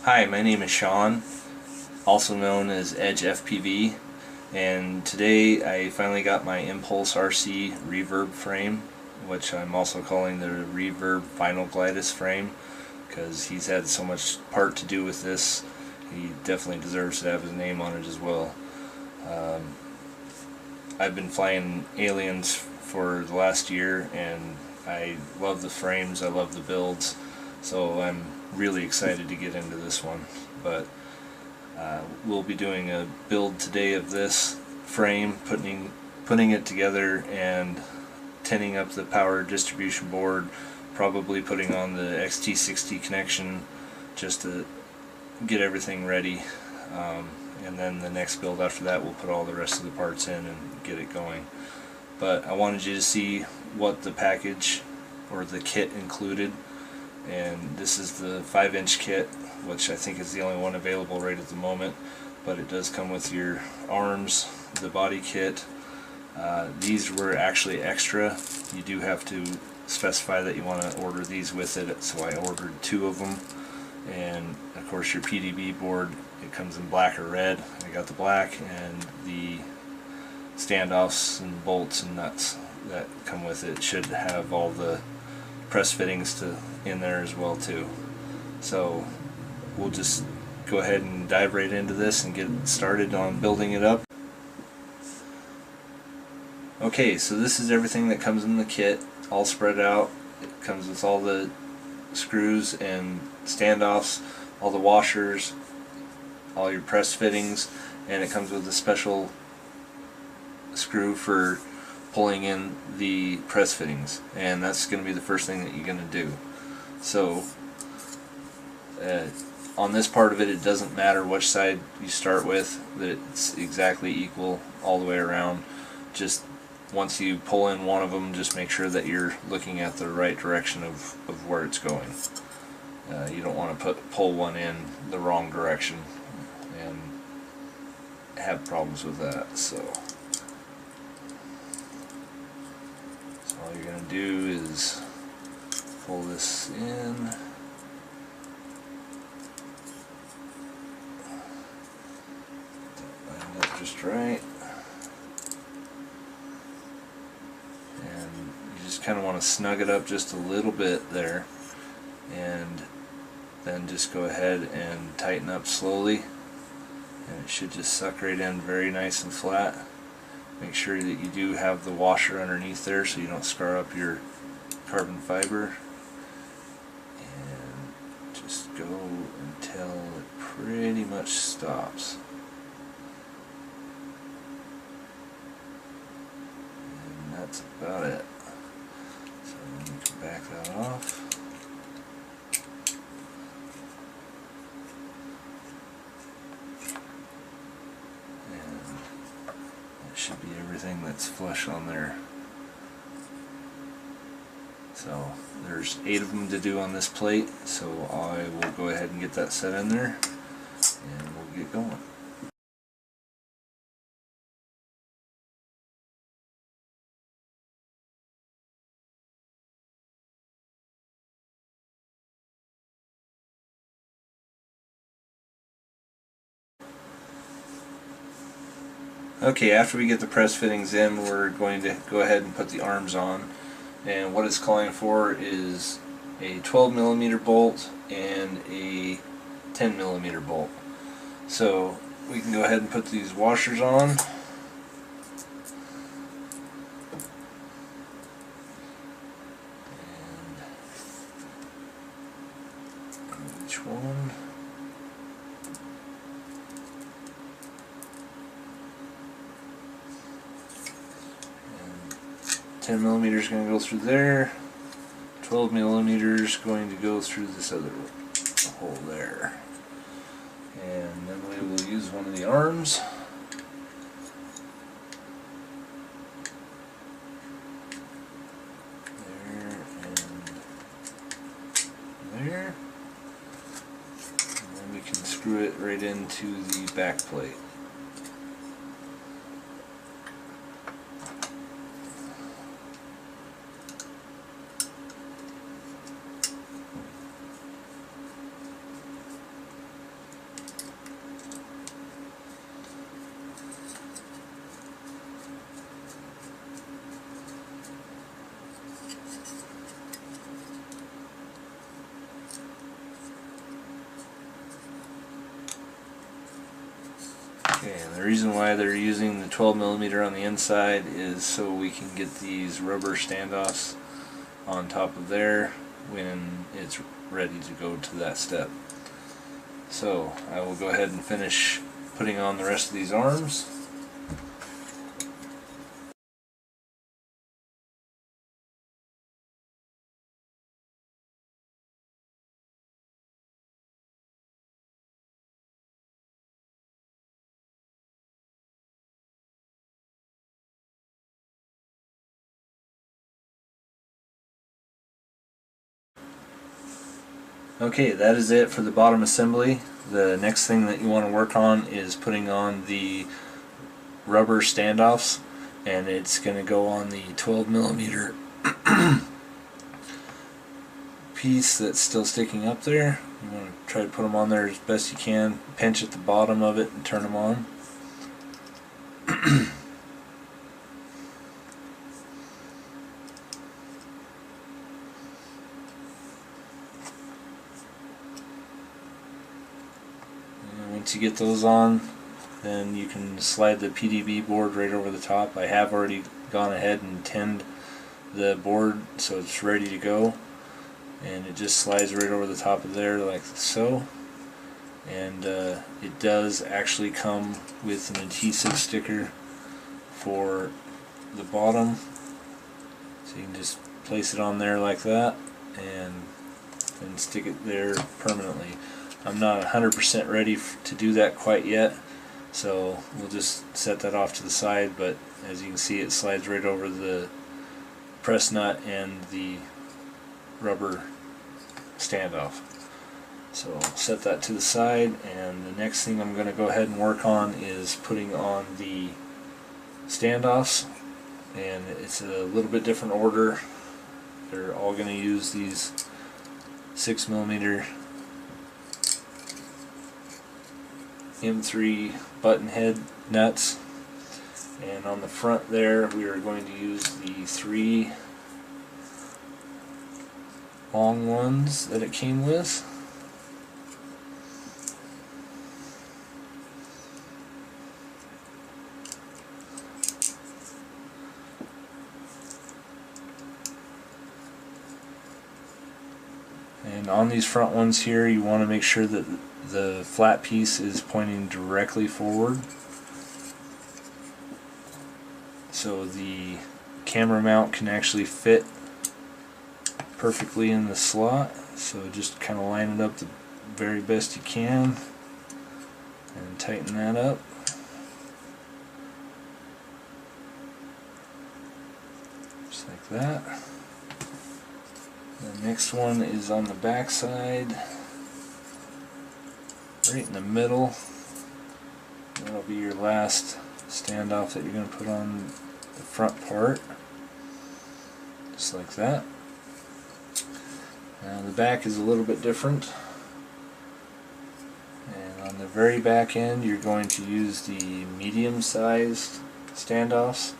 Hi, my name is Sean, also known as Edge FPV, and today I finally got my ImpulseRC Reverb frame, which I'm also calling the Reverb Final Glidus frame, because he's had so much part to do with this. He definitely deserves to have his name on it as well. I've been flying aliens for the last year, and I love the frames, I love the builds, so I'm really excited to get into this one. But we'll be doing a build today of this frame, putting it together and tinning up the power distribution board, probably putting on the XT60 connection just to get everything ready, and then the next build after that we'll put all the rest of the parts in and get it going. But I wanted you to see what the package or the kit included, and this is the 5-inch kit, which I think is the only one available right at the moment, but it does come with your arms, the body kit. These were actually extra. You do have to specify that you want to order these with it, so I ordered 2 of them. And of course your PDB board, it comes in black or red. I got the black, and the standoffs and bolts and nuts that come with it should have all the press fittings in there as well too. So we'll just go ahead and dive right into this and get started on building it up. Okay, so this is everything that comes in the kit, all spread out. It comes with all the screws and standoffs, all the washers, all your press fittings, and it comes with a special screw for pulling in the press fittings, and that's going to be the first thing that you're going to do. So on this part of it, it doesn't matter which side you start with, that it's exactly equal all the way around. Just once you pull in one of them, just make sure that you're looking at the right direction of where it's going. You don't want to pull one in the wrong direction and have problems with that. So all you're going to do is pull this in, line up just right, and you just kind of want to snug it up just a little bit there, and then just go ahead and tighten up slowly, and it should just suck right in very nice and flat. Make sure that you do have the washer underneath there so you don't scar up your carbon fiber, and just go until it pretty much stops. And that's about it. So then you can back that off. Should be everything that's flush on there. So there's 8 of them to do on this plate, so I will go ahead and get that set in there and we'll get going. Okay, after we get the press fittings in, we're going to go ahead and put the arms on, and what it's calling for is a 12mm bolt and a 10mm bolt. So we can go ahead and put these washers on. And each one. 10mm is going to go through there, 12mm is going to go through this other hole there, and then we will use one of the arms. There and there, and then we can screw it right into the back plate. Okay, and the reason why they're using the 12mm on the inside is so we can get these rubber standoffs on top of there when it's ready to go to that step. So I will go ahead and finish putting on the rest of these arms. Okay, that is it for the bottom assembly. The next thing that you want to work on is putting on the rubber standoffs, and it's going to go on the 12mm piece that's still sticking up there. You want to try to put them on there as best you can. Pinch at the bottom of it and turn them on. Once you get those on, then you can slide the PDB board right over the top. I have already gone ahead and tinned the board so it's ready to go, and it just slides right over the top of there like so. And it does actually come with an adhesive sticker for the bottom, so you can just place it on there like that and stick it there permanently. I'm not 100% ready to do that quite yet, so we'll just set that off to the side, but as you can see, it slides right over the press nut and the rubber standoff. So I'll set that to the side, and the next thing I'm going to go ahead and work on is putting on the standoffs, and it's a little bit different order. They're all going to use these 6mm M3 button head nuts, and on the front there we are going to use the 3 long ones that it came with. And on these front ones here, you want to make sure that the flat piece is pointing directly forward, so the camera mount can actually fit perfectly in the slot. So just kind of line it up the very best you can and tighten that up. Just like that. The next one is on the back side, right in the middle. That'll be your last standoff that you're going to put on the front part, just like that. Now the back is a little bit different, and on the very back end you're going to use the medium-sized standoffs.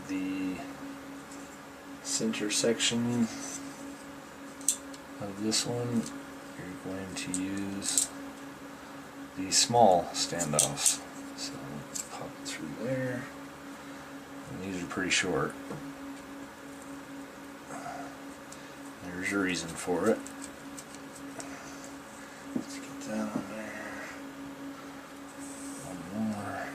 The center section of this one, you're going to use the small standoffs. So pop it through there, and these are pretty short. There's a reason for it. Let's get that on there. One more.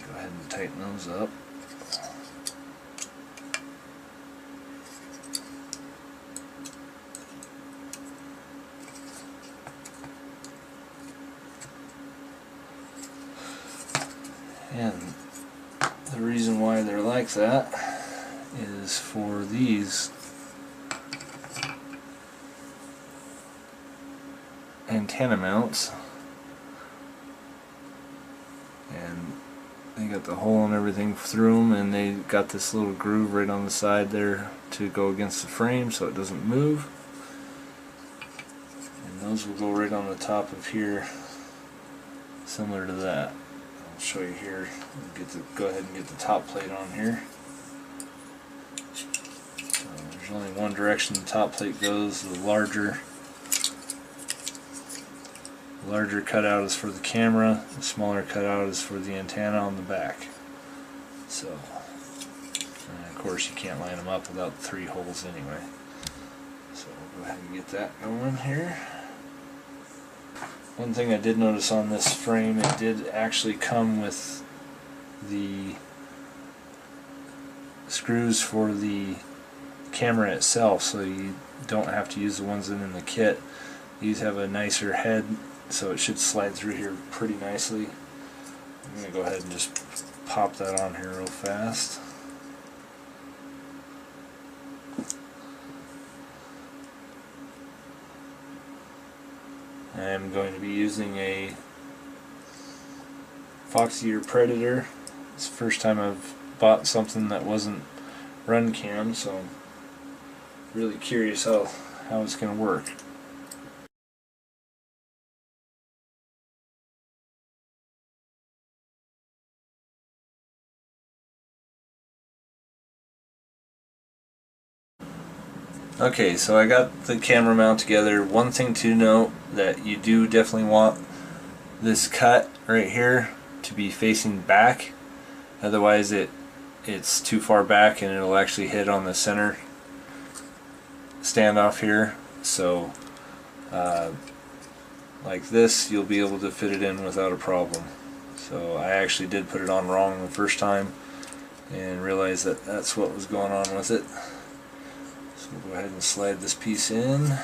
Go ahead and tighten those up. And The reason why they're like that is for these antenna mounts, and they got the hole and everything through them, and they got this little groove right on the side there to go against the frame so it doesn't move, and those will go right on the top of here, similar to that. I'll show you here. Go ahead and get the top plate on here. So there's only one direction the top plate goes. The larger cutout is for the camera, the smaller cutout is for the antenna on the back. So, and of course you can't line them up without 3 holes anyway. So we'll go ahead and get that going here. One thing I did notice on this frame, it did actually come with the screws for the camera itself, so you don't have to use the ones in the kit. These have a nicer head, so it should slide through here pretty nicely. I'm going to go ahead and just pop that on here real fast. I'm going to be using a Foxy or Predator. It's the first time I've bought something that wasn't run cam, so I'm really curious how it's going to work. Okay, so I got the camera mount together. One thing to note, that you do definitely want this cut right here to be facing back, otherwise it's too far back and it'll actually hit on the center standoff here. So like this, you'll be able to fit it in without a problem. So I actually did put it on wrong the first time and realized that that's what was going on with it. So we'll go ahead and slide this piece in.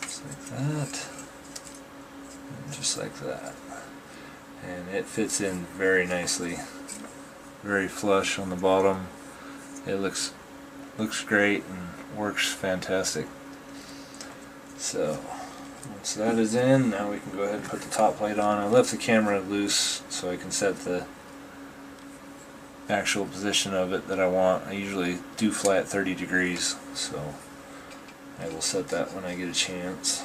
Just like that. And just like that. And it fits in very nicely. Very flush on the bottom. It looks great and works fantastic. So once that is in, now we can go ahead and put the top plate on. I left the camera loose so I can set the actual position of it that I want. I usually do fly at 30 degrees, so I will set that when I get a chance.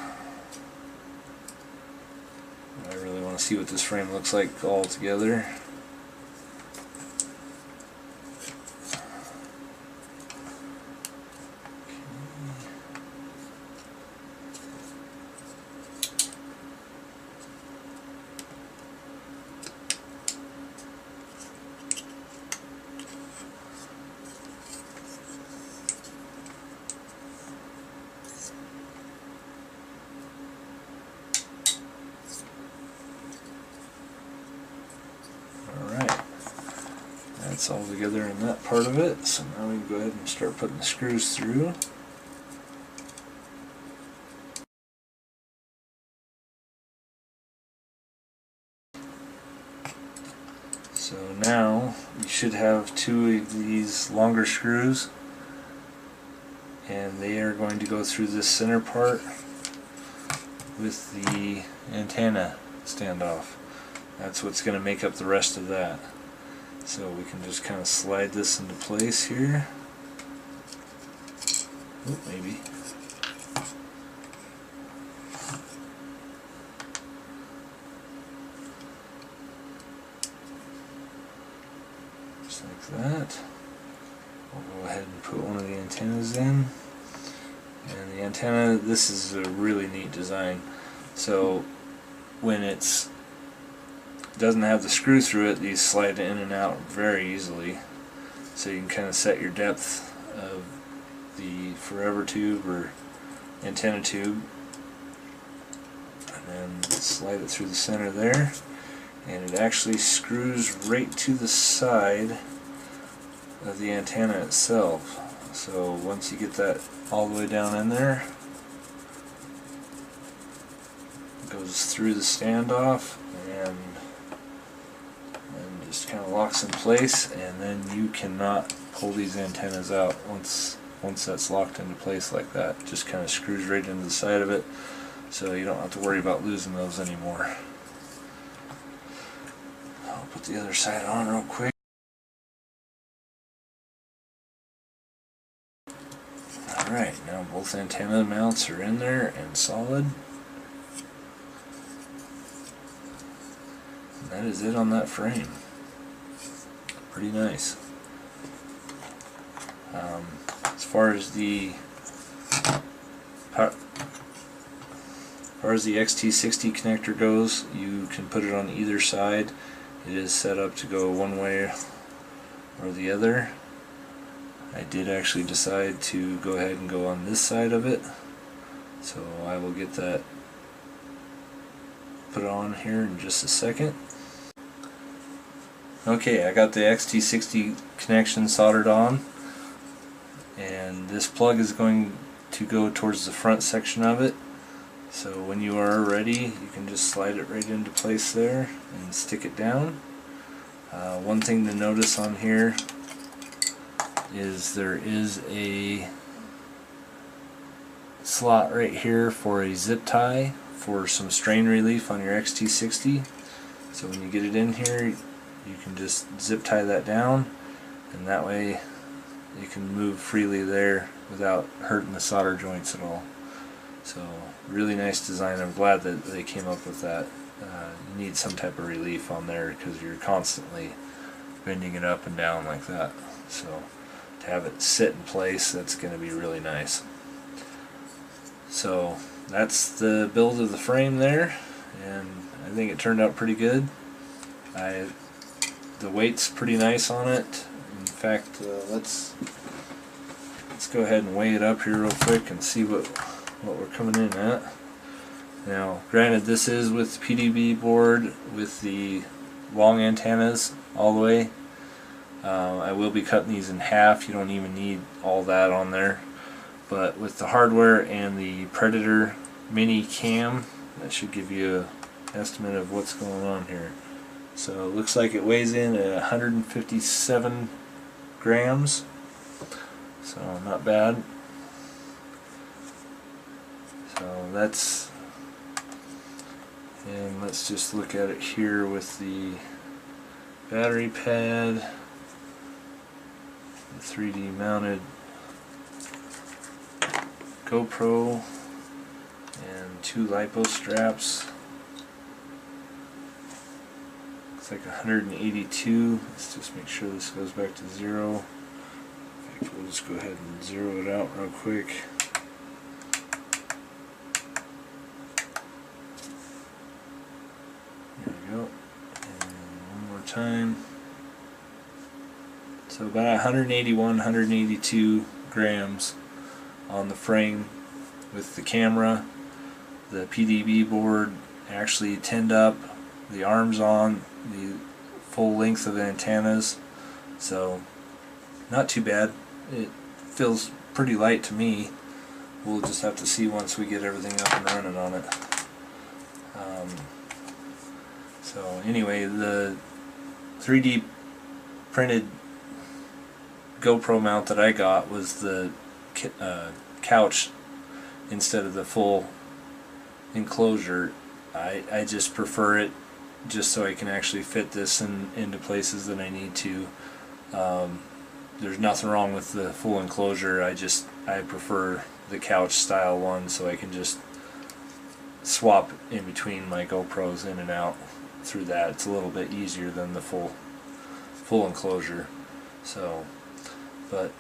I really want to see what this frame looks like all together. That's all together in that part of it, so now we can go ahead and start putting the screws through. So now you should have 2 of these longer screws, and they are going to go through this center part with the antenna standoff. That's what's going to make up the rest of that. So we can just kind of slide this into place here. Oh, maybe. Just like that. We'll go ahead and put one of the antennas in. And the antenna, this is a really neat design. So when it doesn't have the screw through it, these slide in and out very easily. So you can kind of set your depth of the forever tube or antenna tube, and then slide it through the center there, and it actually screws right to the side of the antenna itself. So once you get that all the way down in there, goes through the standoff and just kind of locks in place, and then you cannot pull these antennas out once that's locked into place like that. It just kind of screws right into the side of it, so you don't have to worry about losing those anymore. I'll put the other side on real quick. Alright, now both antenna mounts are in there and solid. And that is it on that frame. Pretty nice. As far as the XT60 connector goes, you can put it on either side. It is set up to go one way or the other. I did actually decide to go ahead and go on this side of it, so I will get that put on here in just a second. Okay, I got the XT60 connection soldered on, and this plug is going to go towards the front section of it. So when you are ready, you can just slide it right into place there and stick it down. One thing to notice on here is there is a slot right here for a zip tie for some strain relief on your XT60. So when you get it in here, you can just zip tie that down, and that way you can move freely there without hurting the solder joints at all. So really nice design. I'm glad that they came up with that. You need some type of relief on there because you're constantly bending it up and down like that. So to have it sit in place, that's going to be really nice. So that's the build of the frame there, and I think it turned out pretty good. The weight's pretty nice on it. In fact, let's go ahead and weigh it up here real quick and see what we're coming in at. Now, granted, this is with the PDB board with the long antennas all the way. I will be cutting these in half. You don't even need all that on there. But with the hardware and the Predator mini cam, that should give you an estimate of what's going on here. So it looks like it weighs in at 157 grams. So not bad. So that's, and let's just look at it here with the battery pad, the 3D mounted GoPro, and 2 LiPo straps. Looks like 182. Let's just make sure this goes back to 0. In fact, we'll just go ahead and zero it out real quick. There we go. And one more time. So about 181, 182 grams on the frame with the camera, the PDB board actually tinned up, the arms on, the full length of the antennas. So not too bad. It feels pretty light to me. We'll just have to see once we get everything up and running on it. So anyway, the 3D printed GoPro mount that I got was the couch instead of the full enclosure. I just prefer it just so I can actually fit this into places that I need to. There's nothing wrong with the full enclosure. I prefer the couch style one so I can just swap in between my GoPros in and out through that. It's a little bit easier than the full enclosure. So, but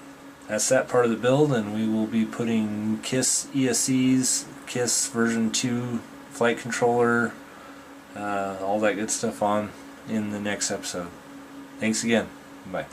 that's that part of the build, and we will be putting KISS ESCs, KISS version 2 flight controller, all that good stuff on in the next episode. Thanks again. Bye.